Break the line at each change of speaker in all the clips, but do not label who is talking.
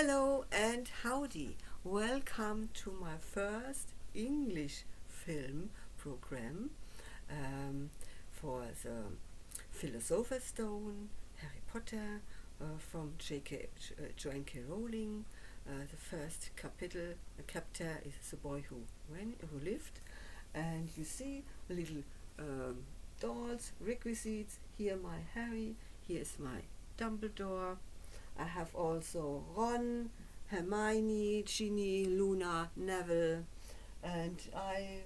Hello and howdy. Welcome to my first English film program for the Philosopher Stone, Harry Potter from J.K. Rowling. The first chapter is the boy who lived, and you see little dolls, requisites. Here my Harry, here is my Dumbledore. I have also Ron, Hermione, Ginny, Luna, Neville, and I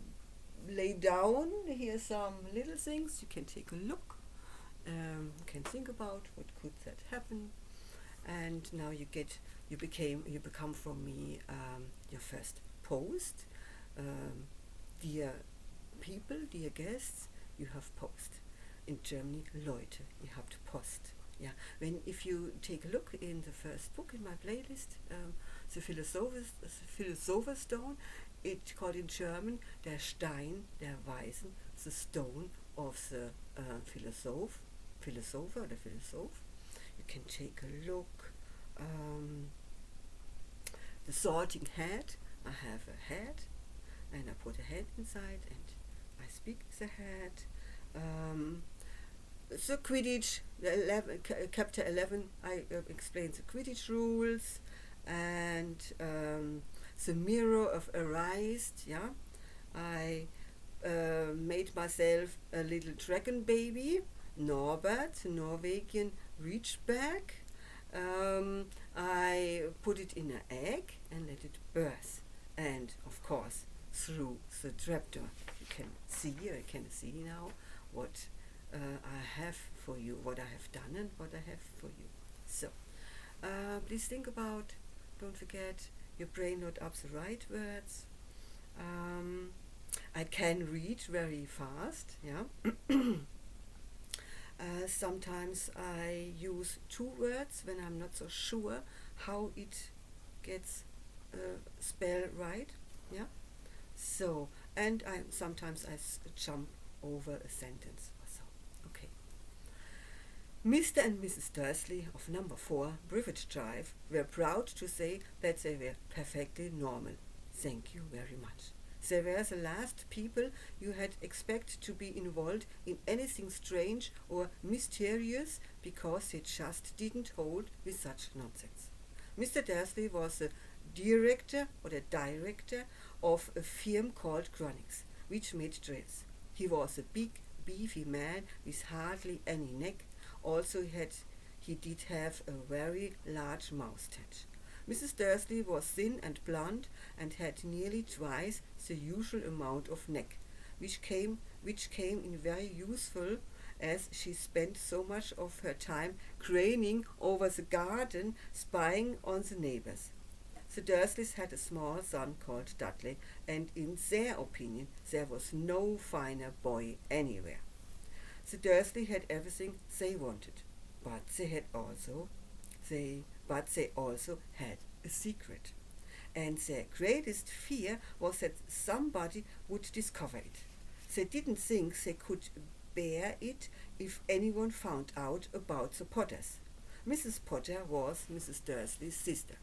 lay down here some little things. You can take a look, can think about what could that happen, and now you become from me your first post, dear people, dear guests. You have post in Germany, Leute. You have to post. Yeah, if you take a look in the first book in my playlist, the Philosopher Stone, it's called in German der Stein der Weisen, the stone of the philosopher or the philosoph. You can take a look. The sorting hat. I have a hat, and I put a hat inside, and I speak the hat. The Quidditch, chapter 11, I explain the Quidditch rules, and the mirror of Erased, yeah. I made myself a little dragon baby, Norbert, Norwegian reachback. I put it in an egg and let it birth, and of course through the trapdoor. You can see now what I have for you, what I have done and what I have for you. So, please think about, don't forget, your brain note up the right words. I can read very fast, yeah. Sometimes I use two words when I'm not so sure how it gets spelled right, yeah. So, and sometimes I jump over a sentence. Mr. and Mrs. Dursley of number 4 Privet Drive were proud to say that they were perfectly normal. Thank you very much. They were the last people you had expect to be involved in anything strange or mysterious, because they just didn't hold with such nonsense. Mr. Dursley was the director of a firm called Chronics, which made drills. He was a big, beefy man with hardly any neck. Also, he did have a very large moustache. Mrs. Dursley was thin and blonde and had nearly twice the usual amount of neck, which came in very useful, as she spent so much of her time craning over the garden, spying on the neighbors. The Dursleys had a small son called Dudley, and in their opinion there was no finer boy anywhere. The Dursley had everything they wanted, but they also had a secret, and their greatest fear was that somebody would discover it. They didn't think they could bear it if anyone found out about the Potters. Mrs. Potter was Mrs. Dursley's sister,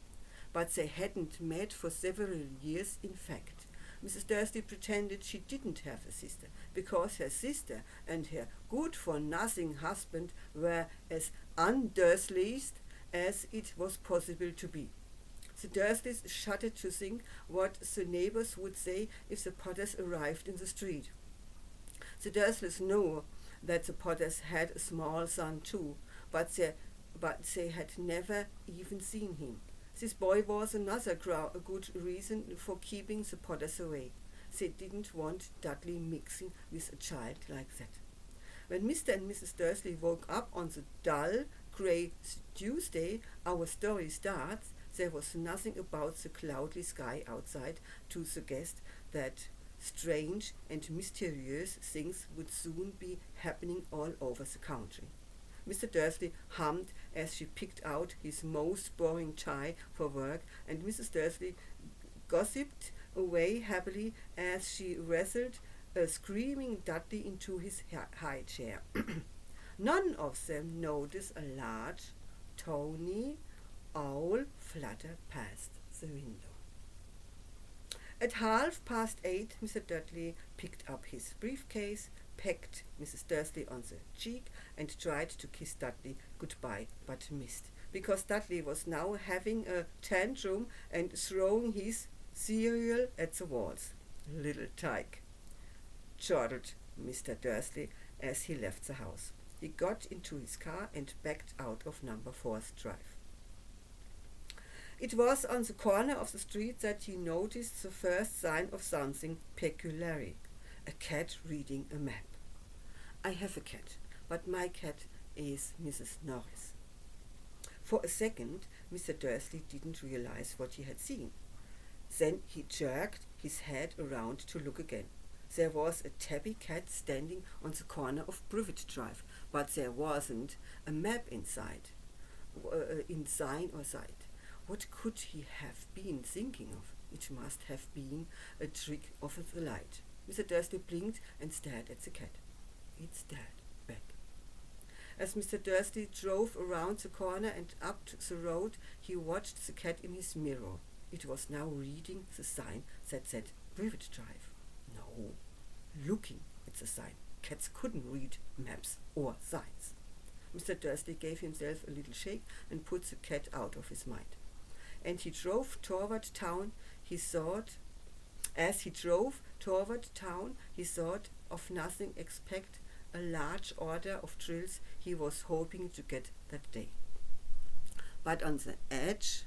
but they hadn't met for several years. In fact, Mrs. Dursley pretended she didn't have a sister, because her sister and her good-for-nothing husband were as un-Dursleys as it was possible to be. The Dursleys shuddered to think what the neighbors would say if the Potters arrived in the street. The Dursleys knew that the Potters had a small son too, but they had never even seen him. This boy was another good reason for keeping the Potters away. They didn't want Dudley mixing with a child like that. When Mr. and Mrs. Dursley woke up on the dull, grey Tuesday our story starts, there was nothing about the cloudy sky outside to suggest that strange and mysterious things would soon be happening all over the country. Mr. Dursley hummed as she picked out his most boring tie for work, and Mrs. Dursley gossiped away happily as she wrestled a screaming Dudley into his high chair. None of them noticed a large, tawny, owl fluttered past the window. At 8:30, Mr. Dudley picked up his briefcase, pecked Mrs. Dursley on the cheek, and tried to kiss Dudley goodbye, but missed, because Dudley was now having a tantrum and throwing his cereal at the walls. "Little tyke," chortled Mr. Dursley as he left the house. He got into his car and backed out of number 4th Drive. It was on the corner of the street that he noticed the first sign of something peculiar: a cat reading a map. "I have a cat, but my cat is Mrs. Norris." For a second, Mr. Dursley didn't realize what he had seen. Then he jerked his head around to look again. There was a tabby cat standing on the corner of Privet Drive, but there wasn't a map inside or sight. What could he have been thinking of? It must have been a trick of the light. Mr. Dursley blinked and stared at the cat. It stared back. As Mr. Dursley drove around the corner and up the road, he watched the cat in his mirror. It was now reading the sign that said Privet Drive. No, looking at the sign. Cats couldn't read maps or signs. Mr. Dursley gave himself a little shake and put the cat out of his mind. And he drove toward town. As he drove toward town, he thought of nothing except a large order of drills he was hoping to get that day. But on the edge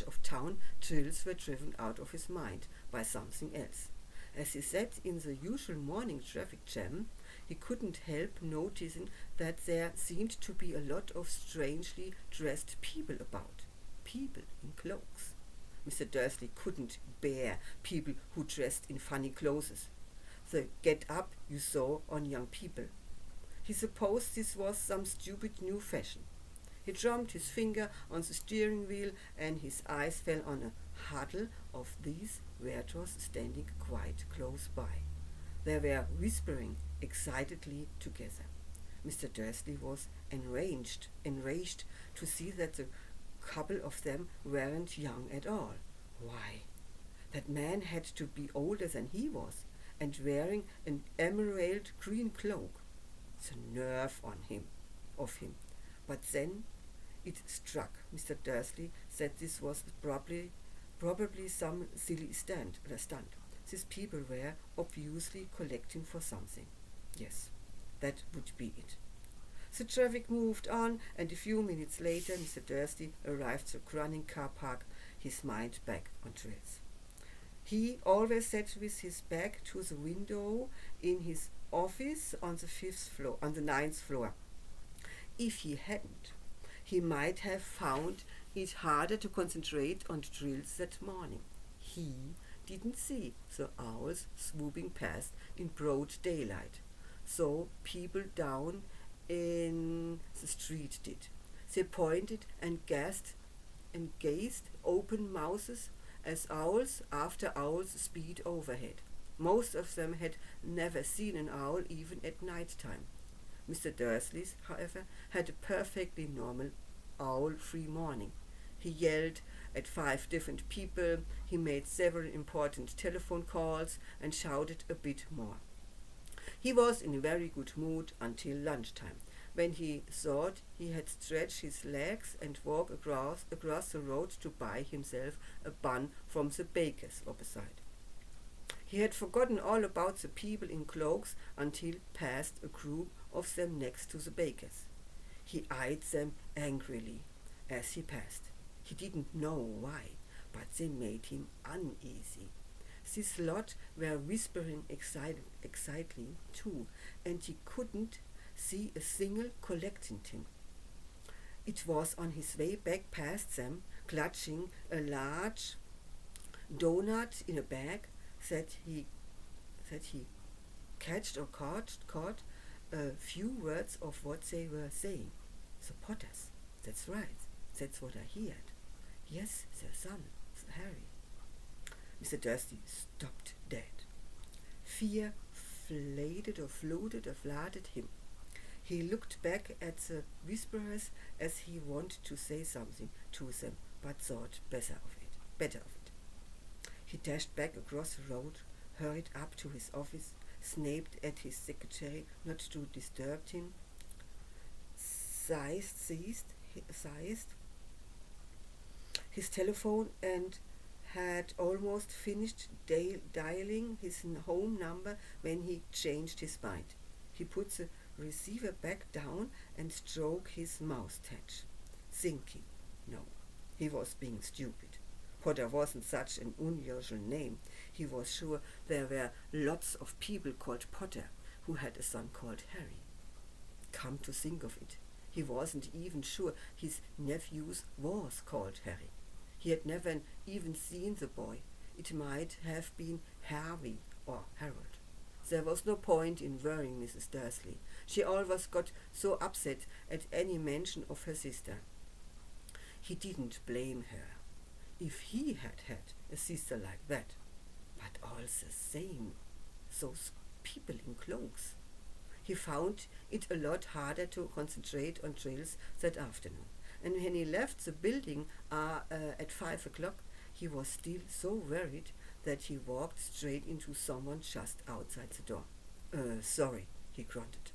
of town, drills were driven out of his mind by something else. As he sat in the usual morning traffic jam, he couldn't help noticing that there seemed to be a lot of strangely dressed people about. People in clothes. Mr. Dursley couldn't bear people who dressed in funny clothes. The get-up you saw on young people. He supposed this was some stupid new fashion. He drummed his finger on the steering wheel, and his eyes fell on a huddle of these weirdos standing quite close by. They were whispering excitedly together. Mr. Dursley was enraged to see that the couple of them weren't young at all. Why, that man had to be older than he was, and wearing an emerald green cloak. The nerve of him. But then it struck Mr. Dursley that this was probably some silly stunt. These people were obviously collecting for something. Yes, that would be it. The traffic moved on, and a few minutes later Mr. Dursley arrived at the running car park, his mind back on drills. He always sat with his back to the window in his office on the 9th floor. If he hadn't, he might have found it harder to concentrate on drills that morning. He didn't see the owls swooping past in broad daylight, so people down in the street did. They pointed and gazed open mouths as owls after owls speed overhead. Most of them had never seen an owl even at night time. Mr. Dursley, however, had a perfectly normal owl-free morning. He yelled at 5 different people, he made several important telephone calls, and shouted a bit more. He was in a very good mood until lunchtime, when he thought he had stretched his legs and walked across the road to buy himself a bun from the baker's opposite. He had forgotten all about the people in cloaks until past a group of them next to the baker's. He eyed them angrily as he passed. He didn't know why, but they made him uneasy. This lot were whispering excitedly too, and he couldn't see a single collecting him. It was on his way back past them, clutching a large doughnut in a bag, that he caught a few words of what they were saying. The Potters, that's right, that's what I heard. Yes, their son, Harry. Mr. Dursley stopped dead. Fear flooded him. He looked back at the whisperers as he wanted to say something to them, but thought better of it. He dashed back across the road, hurried up to his office, snapped at his secretary not to disturb him, seized his telephone and had almost finished dialing his home number when he changed his mind. He put the receiver back down and stroked his moustache, thinking, no, he was being stupid. Potter wasn't such an unusual name. He was sure there were lots of people called Potter who had a son called Harry. Come to think of it, he wasn't even sure his nephew's was called Harry. He had never even seen the boy. It might have been Harvey or Harold. There was no point in worrying Mrs. Dursley. She always got so upset at any mention of her sister. He didn't blame her if he had had a sister like that. But all the same, those people in cloaks. He found it a lot harder to concentrate on drills that afternoon. And when he left the building at 5 o'clock, he was still so worried that he walked straight into someone just outside the door. Sorry, he grunted,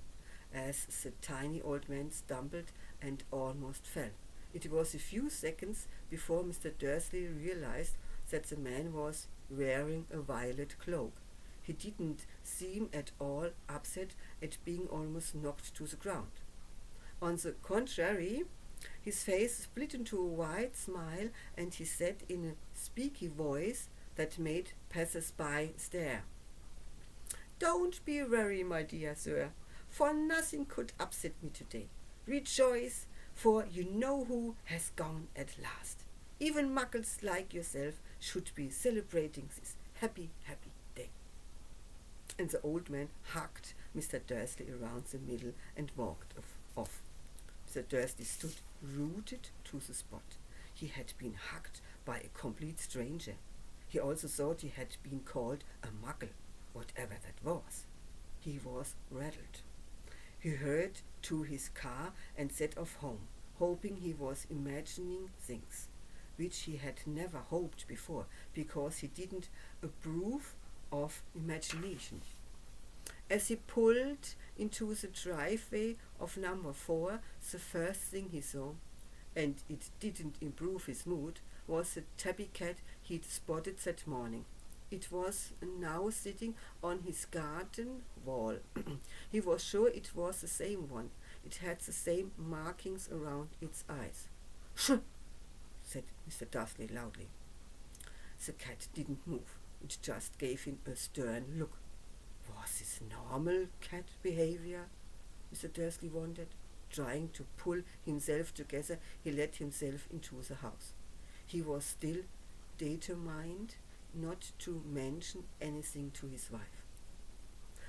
as the tiny old man stumbled and almost fell. It was a few seconds before Mr. Dursley realized that the man was wearing a violet cloak. He didn't seem at all upset at being almost knocked to the ground. On the contrary, his face split into a wide smile, and he said in a squeaky voice that made passers-by stare, "Don't be worried, my dear sir, for nothing could upset me today. Rejoice, for you know who has gone at last. Even muggles like yourself should be celebrating this happy, happy day." And the old man hugged Mr. Dursley around the middle and walked off. Mr. Dursley stood rooted to the spot. He had been hugged by a complete stranger. He also thought he had been called a muggle, whatever that was. He was rattled. He hurried to his car and set off home, hoping he was imagining things, which he had never hoped before, because he didn't approve of imagination. As he pulled into the driveway of number 4, the first thing he saw, and it didn't improve his mood, was the tabby cat he'd spotted that morning. It was now sitting on his garden wall. He was sure it was the same one. It had the same markings around its eyes. "Shh!" said Mr. Dursley loudly. The cat didn't move. It just gave him a stern look. Was this normal cat behavior? Mr. Dursley wondered. Trying to pull himself together, he let himself into the house. He was still determined not to mention anything to his wife.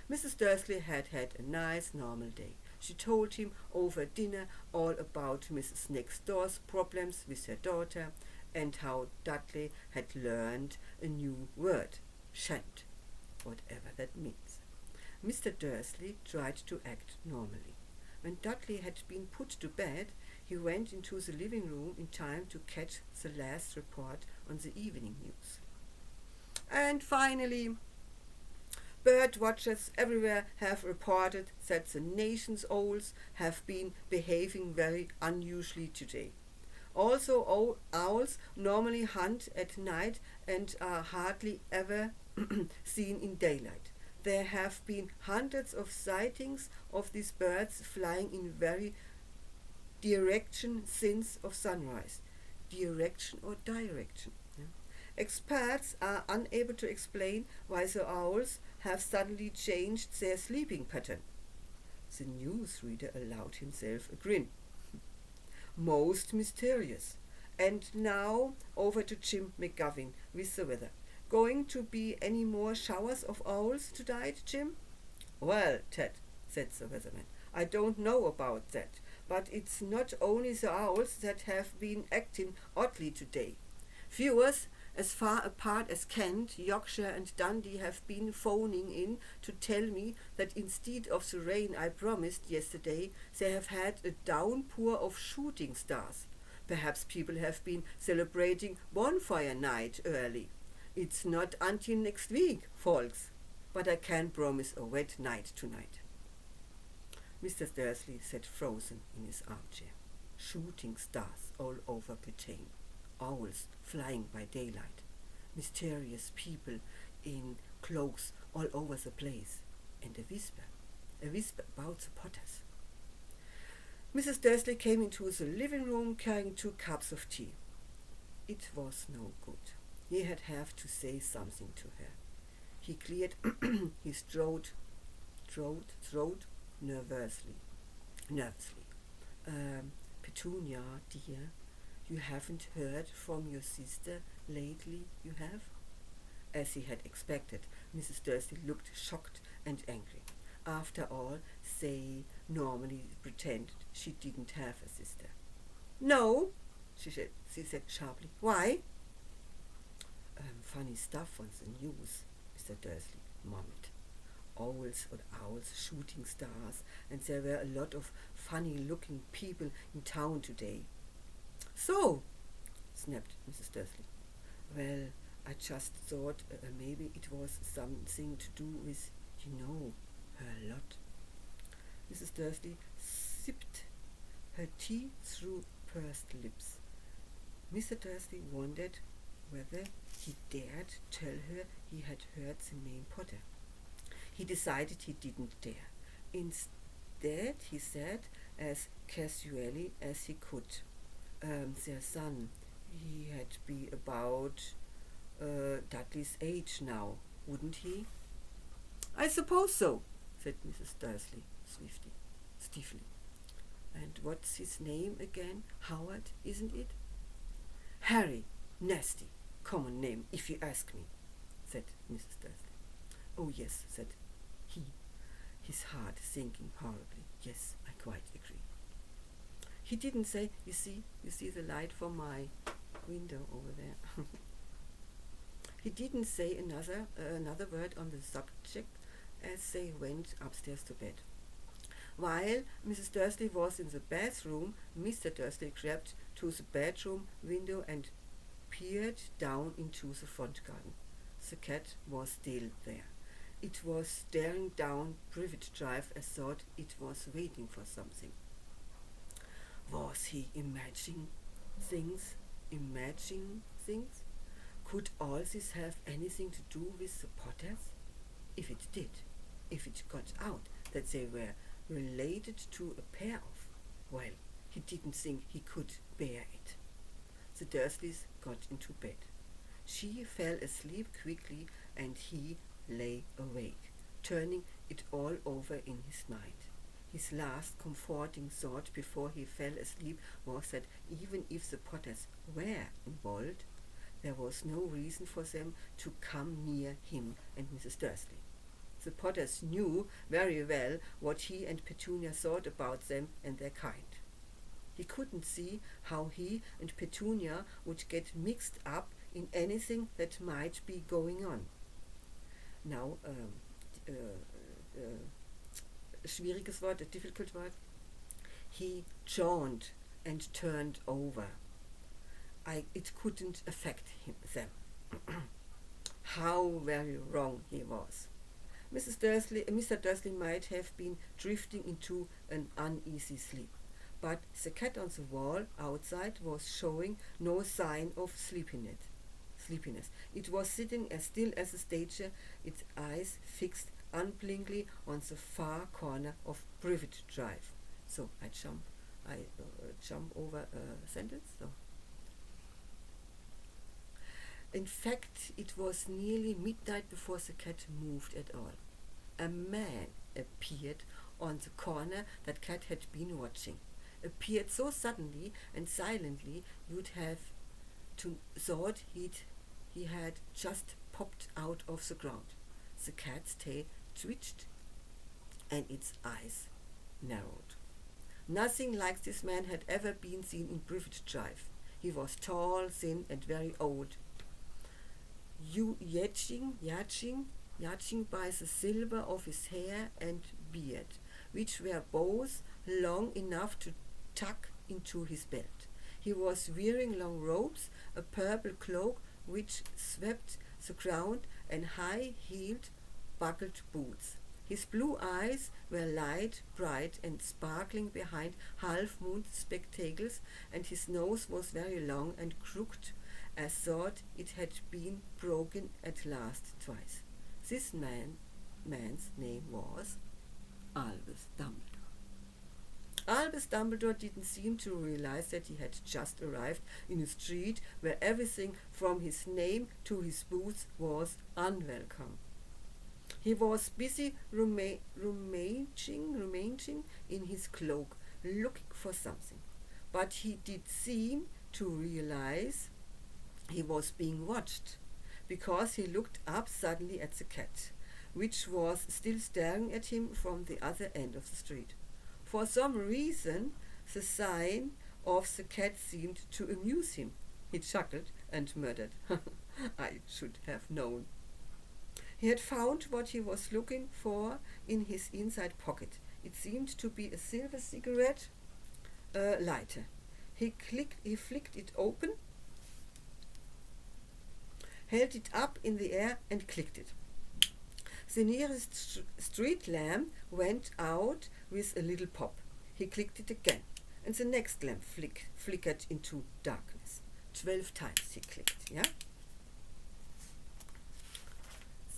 Mrs. Dursley had had a nice, normal day. She told him over dinner all about Mrs. Next Door's problems with her daughter and how Dudley had learned a new word, shan't, whatever that means. Mr. Dursley tried to act normally. When Dudley had been put to bed, he went into the living room in time to catch the last report on the evening news. And finally, bird watchers everywhere have reported that the nation's owls have been behaving very unusually today. Also, owls normally hunt at night and are hardly ever seen in daylight. There have been hundreds of sightings of these birds flying in very direction since of sunrise. Direction or direction. Yeah. Experts are unable to explain why the owls have suddenly changed their sleeping pattern. The newsreader allowed himself a grin. Most mysterious. And now over to Jim McGovern with the weather. Going to be any more showers of owls tonight, Jim? Well, Ted, said the weatherman, I don't know about that, but it's not only the owls that have been acting oddly today. Viewers as far apart as Kent, Yorkshire and Dundee have been phoning in to tell me that instead of the rain I promised yesterday, they have had a downpour of shooting stars. Perhaps people have been celebrating bonfire night early. It's not until next week, folks, but I can promise a wet night tonight. Mr. Dursley sat frozen in his armchair. Shooting stars all over Britain, owls flying by daylight, mysterious people in cloaks all over the place, and a whisper about the Potters. Mrs. Dursley came into the living room carrying 2 cups of tea. It was no good. He had have to say something to her. He cleared his throat nervously. Petunia, dear, you haven't heard from your sister lately, you have? As he had expected, Mrs. Dursley looked shocked and angry. After all, they normally pretended she didn't have a sister. No, she said sharply. Why? Funny stuff on the news, Mr. Dursley murmured. Owls, shooting stars, and there were a lot of funny-looking people in town today. So, snapped Mrs. Dursley. Well, I just thought maybe it was something to do with, her lot. Mrs. Dursley sipped her tea through pursed lips. Mr. Dursley wondered whether he dared tell her he had heard the name Potter. He decided he didn't dare. Instead, he said, as casually as he could, their son, he had be about Dudley's age now, wouldn't he? I suppose so, said Mrs. Dursley stiffly. And what's his name again? Howard, isn't it? Harry, nasty, common name, if you ask me, said Mrs. Dursley. Oh, yes, said he, his heart sinking horribly. Yes, I quite agree. He didn't say, you see the light from my window over there. He didn't say another word on the subject as they went upstairs to bed. While Mrs. Dursley was in the bathroom, Mr. Dursley crept to the bedroom window and peered down into the front garden. The cat was still there. It was staring down Privet Drive as though it was waiting for something. Was he imagining things? Could all this have anything to do with the Potters? If it did, if it got out that they were related to a pair of, well, he didn't think he could bear it. The Dursleys got into bed. She fell asleep quickly and he lay awake, turning it all over in his mind. His last comforting thought before he fell asleep was that even if the Potters were involved, there was no reason for them to come near him and Mrs. Dursley. The Potters knew very well what he and Petunia thought about them and their kind. He couldn't see how he and Petunia would get mixed up in anything that might be going on. Now, schwieriges Wort, a difficult word. He yawned and turned over. It couldn't affect them. How very wrong he was. Mr. Dursley might have been drifting into an uneasy sleep, but the cat on the wall outside was showing no sign of sleepiness. It was sitting as still as a statue, its eyes fixed unblinkingly on the far corner of Privet Drive. So I jump over a sentence. So. In fact, it was nearly midnight before the cat moved at all. A man appeared on the corner that cat had been watching. Appeared so suddenly and silently you'd have thought he had just popped out of the ground. The cat's tail twitched and its eyes narrowed. Nothing like this man had ever been seen in Privet Drive. He was tall, thin, and very old. you judging by the silver of his hair and beard, which were both long enough to tuck into his belt. He was wearing long robes, a purple cloak which swept the ground, and high-heeled, buckled boots. His blue eyes were light, bright, and sparkling behind half-moon spectacles, and his nose was very long and crooked, as thought it had been broken at last twice. This man's name was Albus Dumbledore. Albus Dumbledore didn't seem to realize that he had just arrived in a street where everything from his name to his boots was unwelcome. He was busy rummaging in his cloak, looking for something. But he did seem to realize he was being watched, because he looked up suddenly at the cat, which was still staring at him from the other end of the street. For some reason, the sign of the cat seemed to amuse him. He chuckled and muttered, "I should have known." He had found what he was looking for in his inside pocket. It seemed to be a silver cigarette lighter. He flicked it open, held it up in the air, and clicked it. The nearest street lamp went out with a little pop. He clicked it again, and the next lamp flickered into darkness. 12 times he clicked, yeah?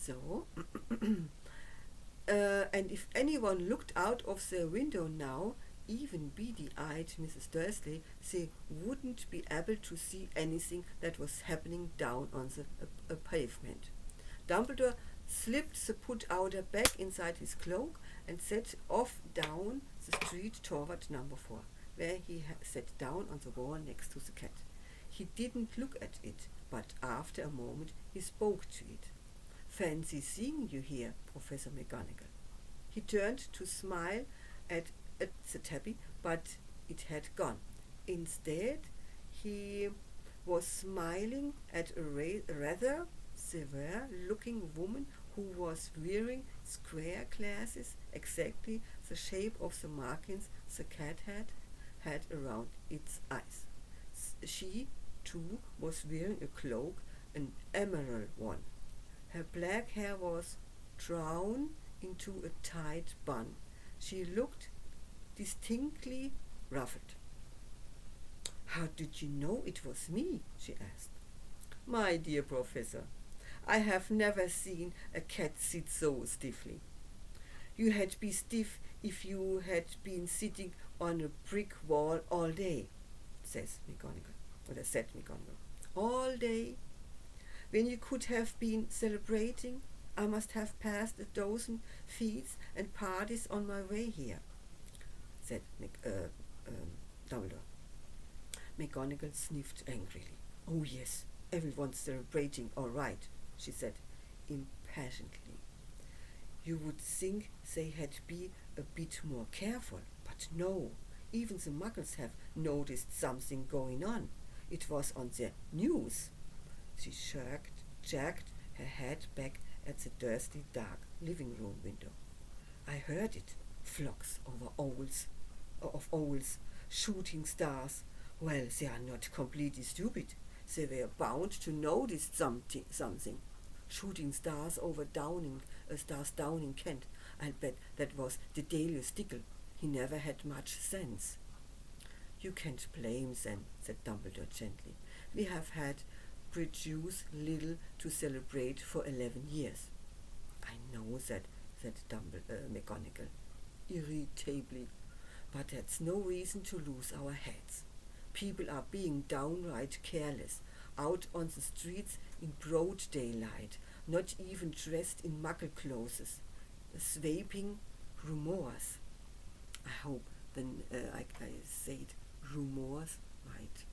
So, and if anyone looked out of their window now, even beady-eyed Mrs. Dursley, they wouldn't be able to see anything that was happening down on the pavement. Dumbledore slipped the put-outer bag inside his cloak and set off down the street toward number 4, where he sat down on the wall next to the cat. He didn't look at it, but after a moment he spoke to it. "Fancy seeing you here, Professor McGonagall." He turned to smile at the tabby, but it had gone. Instead, he was smiling at a rather severe-looking woman who was wearing square glasses, exactly the shape of the markings the cat had around its eyes. She, too, was wearing a cloak, an emerald one. Her black hair was drawn into a tight bun. She looked distinctly ruffled. "How did you know it was me?" she asked. "My dear Professor, I have never seen a cat sit so stiffly. You had been stiff if you had been sitting on a brick wall all day," said McGonagall. "All day? When you could have been celebrating, I must have passed a dozen feasts and parties on my way here," said Dumbledore. McGonagall sniffed angrily. "Oh yes, everyone's celebrating, all right," she said impatiently. "You would think they had been a bit more careful, but no, even the Muggles have noticed something going on. It was on the news." She jerked her head back at the dusty, dark living room window. "I heard it. Flocks of owls, shooting stars. Well, they are not completely stupid. They were bound to notice something. Shooting stars over stars down in Kent. I'll bet that was Dedalus Diggle. He never had much sense." "You can't blame them," said Dumbledore gently. "We have had produce little to celebrate for 11 years. "I know that," said McGonagall irritably, "but that's no reason to lose our heads. People are being downright careless, out on the streets in broad daylight, not even dressed in muggle clothes, sweeping rumors." I hope I said rumors right.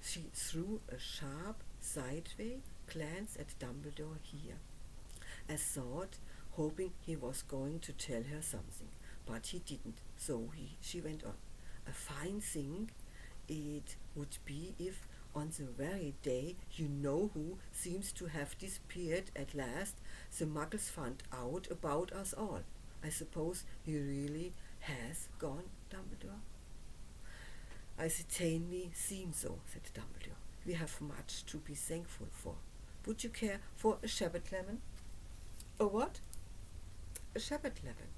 She threw a sharp sideway glance at Dumbledore here, as thought, hoping he was going to tell her something, but he didn't, so she went on. "A fine thing it would be if, On the very day you know who seems to have disappeared at last, the muggles found out about us all. I suppose he really has gone, Dumbledore? I certainly seem so, said Dumbledore. We have much to be thankful for. Would you care for a shepherd lemon? A what? A shepherd lemon.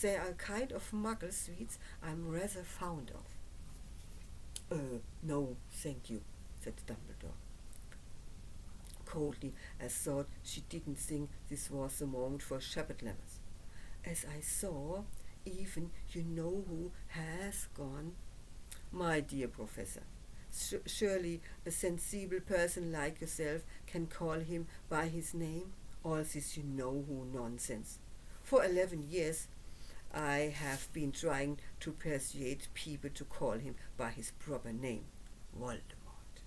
They are a kind of muggle sweets I'm rather fond of. No, thank you, said Dumbledore, coldly, as though she didn't think this was the moment for shepherd lemons. As I saw, even you know who has gone. My dear Professor, surely a sensible person like yourself can call him by his name? All this you know who nonsense. For 11 years I have been trying to persuade people to call him by his proper name, Voldemort.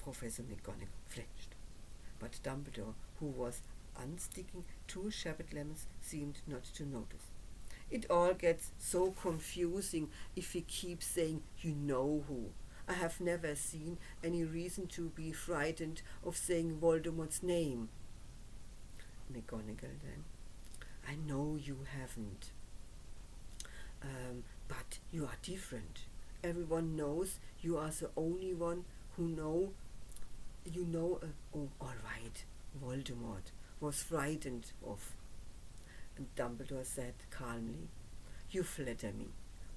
Professor McGonagall flinched, but Dumbledore, who was unsticking 2 shepherd lemons, seemed not to notice. It all gets so confusing if we keep saying you know who. I have never seen any reason to be frightened of saying Voldemort's name. McGonagall then. I know you haven't. But you are different. Everyone knows you are the only one who oh, all right, Voldemort was frightened of. And Dumbledore said calmly, you flatter me.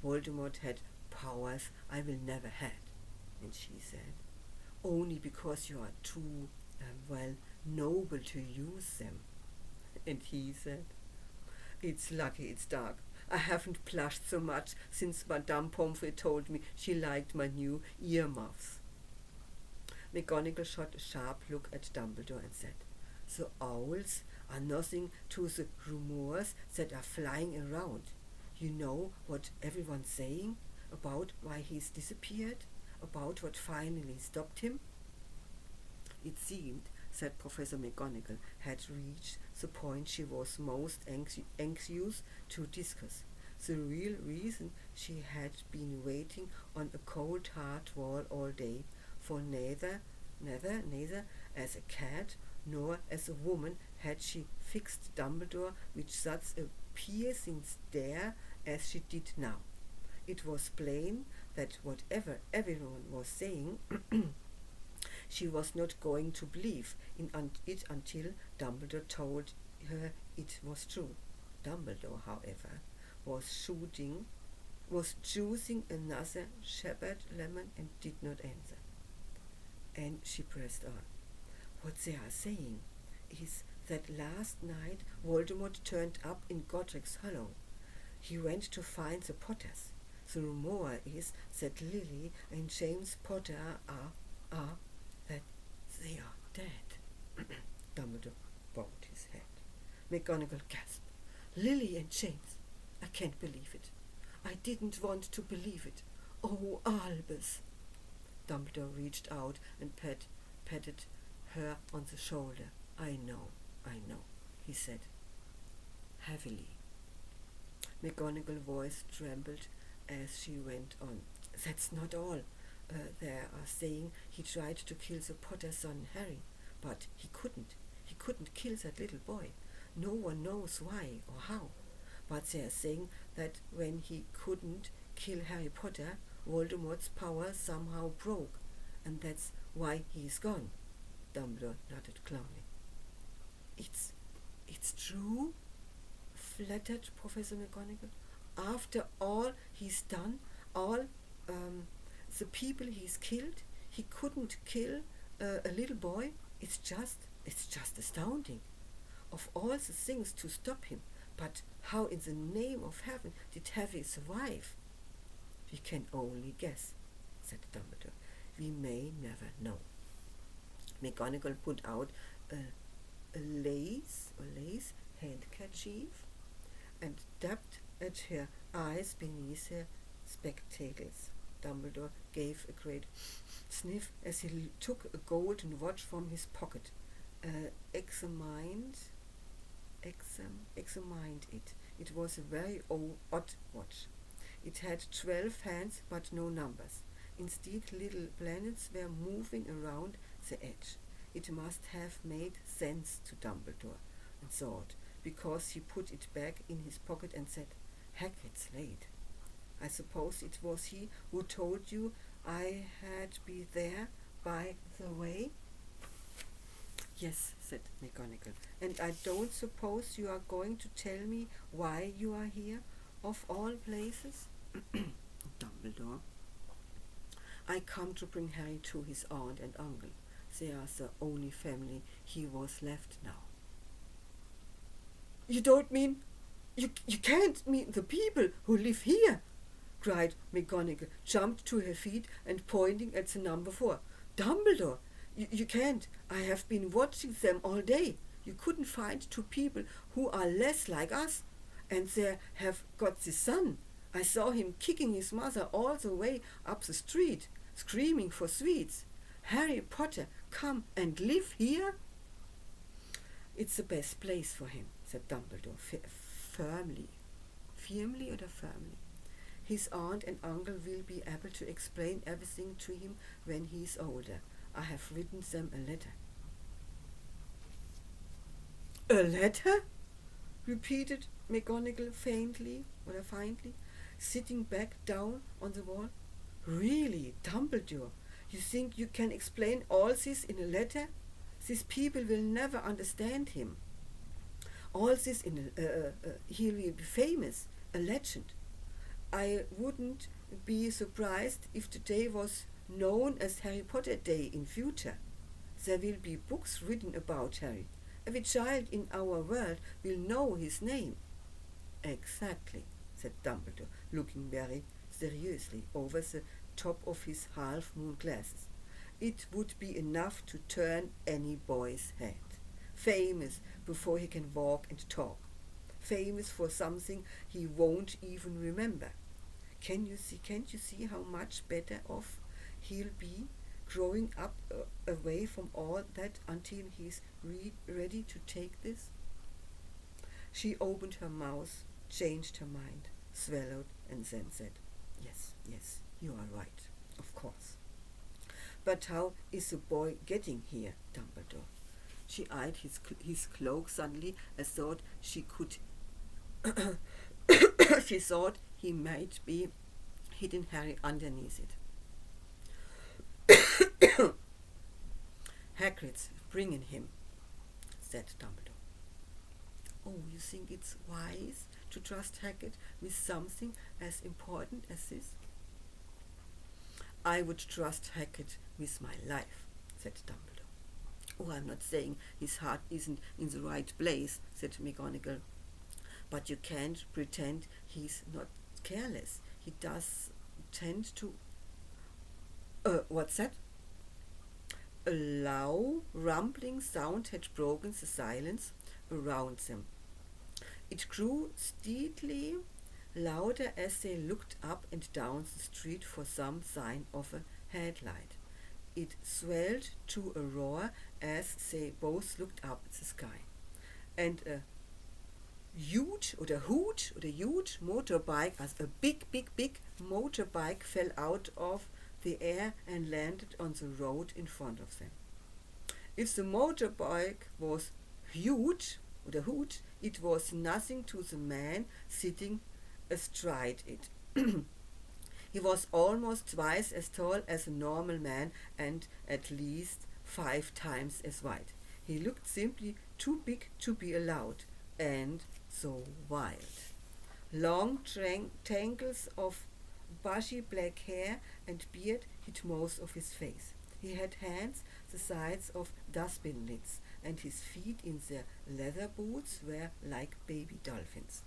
Voldemort had powers I will never had. And she said, only because you are too, noble to use them. And he said, it's lucky it's dark. I haven't blushed so much since Madame Pomfrey told me she liked my new earmuffs. McGonagall shot a sharp look at Dumbledore and said, the owls are nothing to the rumours that are flying around. You know what everyone's saying about why he's disappeared, about what finally stopped him? It seemed that Professor McGonagall had reached the point she was most anxious to discuss, the real reason she had been waiting on a cold hard wall all day, for neither as a cat nor as a woman had she fixed Dumbledore with such a piercing stare as she did now. It was plain that whatever everyone was saying, she was not going to believe in it until Dumbledore told her it was true. Dumbledore, however, was choosing another shepherd lemon and did not answer. And she pressed on. What they are saying is that last night Voldemort turned up in Godric's Hollow. He went to find the Potters. The rumor is that Lily and James Potter that they are dead. Dumbledore bowed his head. McGonagall gasped. Lily and James. I can't believe it. I didn't want to believe it. Oh, Albus. Dumbledore reached out and patted her on the shoulder. I know, he said, heavily. McGonagall's voice trembled as she went on. That's not all. They are saying he tried to kill the Potter's son Harry, but he couldn't. He couldn't kill that little boy. No one knows why or how. But they are saying that when he couldn't kill Harry Potter, Voldemort's power somehow broke, and that's why he's gone. Dumbledore nodded calmly. It's true? Flattered Professor McGonagall. After all he's done, all the people he's killed, he couldn't kill a little boy. It's just astounding. Of all the things to stop him, but how in the name of heaven did Harry survive? We can only guess, said Dumbledore. We may never know. McGonagall put out a lace handkerchief and dabbed at her eyes beneath her spectacles. Dumbledore gave a great sniff as he took a golden watch from his pocket, examined it. It was a very odd watch. It had 12 hands but no numbers. Instead, little planets were moving around the edge. It must have made sense to Dumbledore, and thought, because he put it back in his pocket and said, Hagrid's late. I suppose it was he who told you I had be there, by the way? Yes, said McGonagall, and I don't suppose you are going to tell me why you are here, of all places? Dumbledore. I come to bring Harry to his aunt and uncle. They are the only family he was left now. You don't mean... You can't mean the people who live here, cried McGonagall, jumped to her feet and pointing at the number 4. Dumbledore, you can't. I have been watching them all day. You couldn't find 2 people who are less like us. And they have got the son. I saw him kicking his mother all the way up the street, screaming for sweets. Harry Potter, come and live here? It's the best place for him, said Dumbledore, firmly. Firmly or firmly? His aunt and uncle will be able to explain everything to him when he is older. I have written them a letter. A letter? Repeated McGonagall faintly, sitting back down on the wall. Really, Dumbledore, you think you can explain all this in a letter? These people will never understand him. All this he will be famous, a legend. I wouldn't be surprised if today was known as Harry Potter Day in future. There will be books written about Harry. Every child in our world will know his name. Exactly, said Dumbledore, looking very seriously over the top of his half-moon glasses. It would be enough to turn any boy's head. Famous before he can walk and talk. Famous for something he won't even remember. Can't you see how much better off he'll be growing up away from all that until he's ready to take this? She opened her mouth, changed her mind, swallowed, and then said, Yes, you are right, of course. But how is the boy getting here, Dumbledore? She eyed his cloak suddenly, as thought she could... She thought he might be hidden Harry underneath it. Hagrid's bringing him, said Dumbledore. Oh, you think it's wise to trust Hagrid with something as important as this? I would trust Hagrid with my life, said Dumbledore. Oh, I'm not saying his heart isn't in the right place, said McGonagall. But you can't pretend he's not careless. He does tend to... what's that? A low, rumbling sound had broken the silence around them. It grew steadily louder as they looked up and down the street for some sign of a headlight. It swelled to a roar as they both looked up at the sky. And a huge motorbike, as a big motorbike fell out of the air and landed on the road in front of them. If the motorbike was huge, it was nothing to the man sitting astride it. He was almost twice as tall as a normal man and at least 5 times as wide. He looked simply too big to be allowed, and so wild. Long tangles of bushy black hair and beard hid most of his face. He had hands the size of dustbin lids, and his feet in their leather boots were like baby dolphins.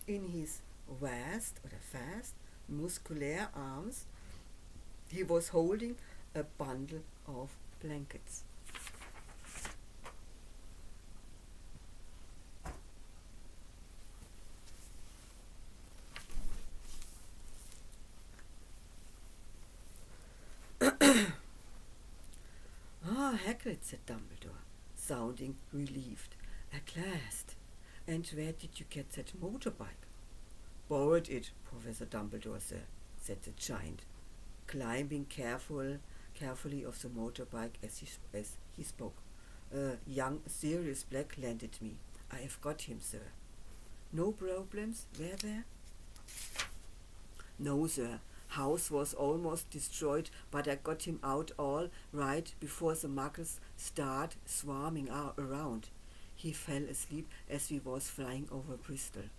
In his vast, muscular arms, he was holding a bundle of blankets. Ah, Hagrid, said Dumbledore, sounding relieved. At last. And where did you get that motorbike? Borrowed it, Professor Dumbledore, sir, said the giant, climbing carefully off the motorbike as he spoke. A young, serious black landed me. I have got him, sir. No problems, were there? No, sir. House was almost destroyed, but I got him out all right before the muggles start swarming around. He fell asleep as we was flying over Bristol.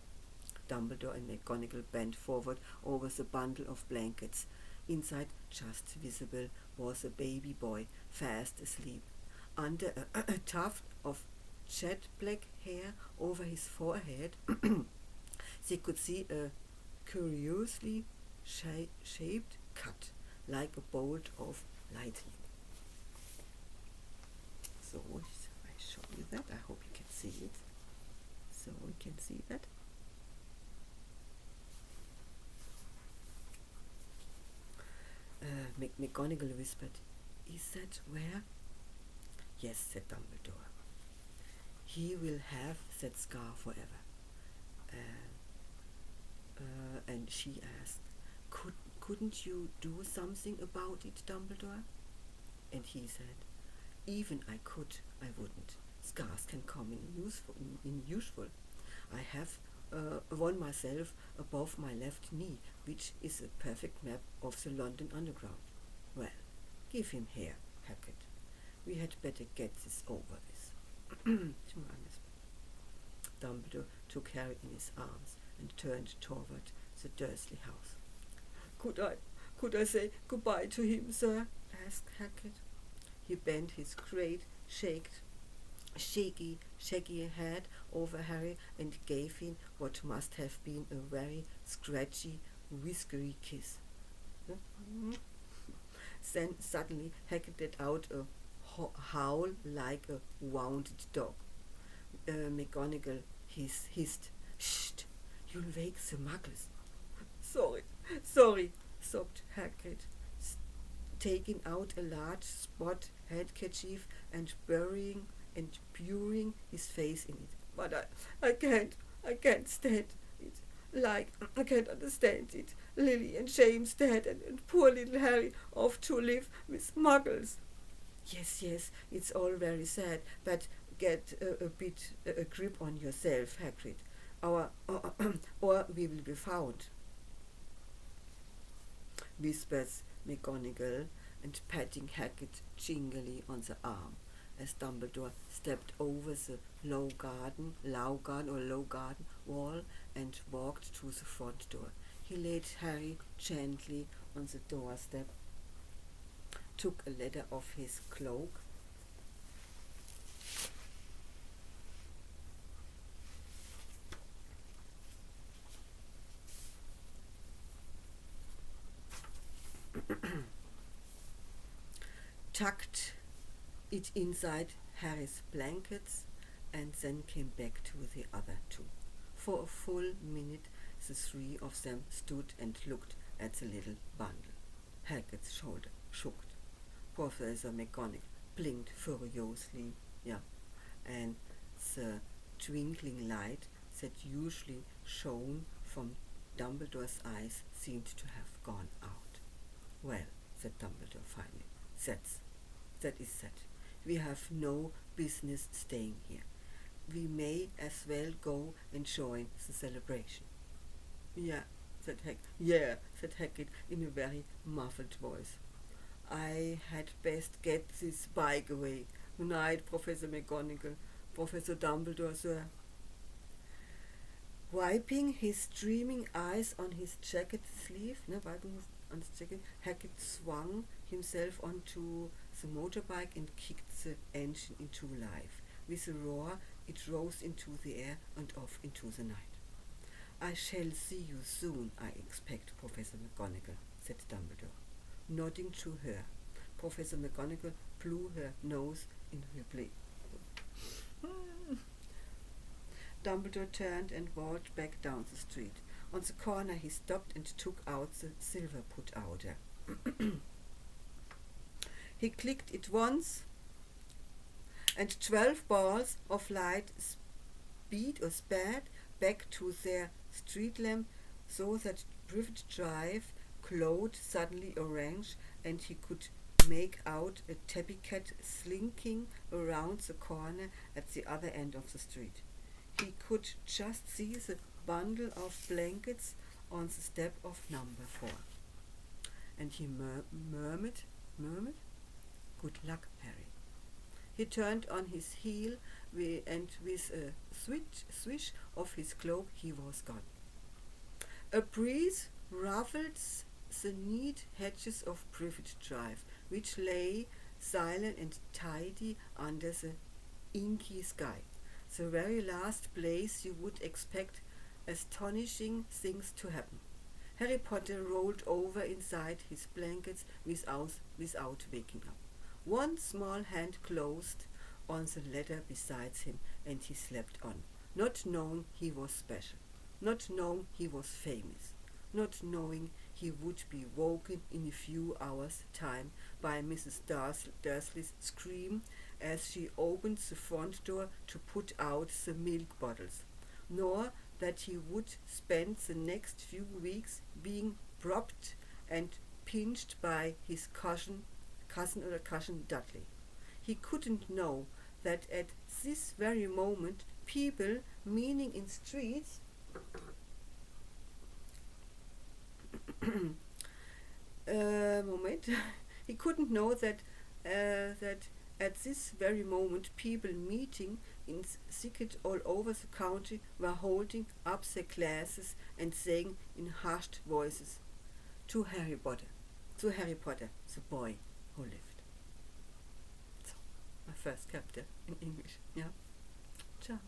Dumbledore and McGonagall bent forward over the bundle of blankets. Inside, just visible, was a baby boy, fast asleep. Under a tuft of jet black hair over his forehead, they could see a curiously shaped cut, like a bolt of lightning. So I show you that. I hope you can see it. So you can see that. McGonagall whispered, "Is that where?" "Yes," said Dumbledore. "He will have that scar forever." And she asked, couldn't you do something about it, Dumbledore?" And he said, "Even I could, I wouldn't. Scars can come in useful. I have one myself above my left knee, which is a perfect map of the London Underground. Well, give him here, Hackett. We had better get this over with." Dumbledore took Harry in his arms and turned toward the Dursley house. Could I say goodbye to him, sir?" asked Hackett. He bent his great, shaggy head over Harry and gave him what must have been a very scratchy, whiskery kiss. Then suddenly Hackett let out a howl like a wounded dog. McGonagall hissed, "Shh! You'll wake the muggles." Sorry, sobbed Hackett, taking out a large spot handkerchief and burying his face in it. "But I can't stand it. Like, I can't understand it. Lily and James dead, and poor little Harry off to live with muggles." Yes, it's all very sad, but get a grip on yourself, Hagrid, or we will be found, whispers McGonagall, and patting Hackett gingerly on the arm as Dumbledore stepped over the low garden wall and walked to the front door. He laid Harry gently on the doorstep, took a letter off his cloak, tucked it inside Harry's blankets, and then came back to the other two. For a full minute the three of them stood and looked at the little bundle. Hagrid's shoulder shook. Professor McGonagall blinked furiously, and the twinkling light that usually shone from Dumbledore's eyes seemed to have gone out. "Well," said Dumbledore finally, that is that. We have no business staying here. We may as well go and join the celebration." "Yeah," said Hackett in a very muffled voice. "I had best get this bike away. Good night, Professor McGonagall. Professor Dumbledore, sir." Wiping his streaming eyes on his jacket sleeve, Hackett swung himself onto the motorbike and kicked the engine into life. With a roar, it rose into the air and off into the night. "I shall see you soon, I expect, Professor McGonagall," said Dumbledore, nodding to her. Professor McGonagall blew her nose in reply. Dumbledore turned and walked back down the street. On the corner he stopped and took out the silver put-outer. He clicked it once, and 12 balls of light sped back to their street lamp, so that Privet Drive glowed suddenly orange, and he could make out a tabby cat slinking around the corner at the other end of the street. He could just see the bundle of blankets on the step of number 4. And he murmured, "Good luck, Harry." He turned on his heel, and with a swish of his cloak he was gone. A breeze ruffled the neat hedges of Privet Drive, which lay silent and tidy under the inky sky, the very last place you would expect astonishing things to happen. Harry Potter rolled over inside his blankets without waking up. One small hand closed on the ladder beside him, and he slept on, not knowing he was special, not knowing he was famous, not knowing he would be woken in a few hours' time by Mrs. Dursley's scream as she opened the front door to put out the milk bottles, nor that he would spend the next few weeks being propped and pinched by his cousin Dudley. He couldn't know that at this very moment people meeting in streets he couldn't know that at this very moment people meeting in secret all over the country were holding up their glasses and saying in hushed voices, to Harry Potter, the boy who lived. So, my first chapter in English. Yeah. Ciao.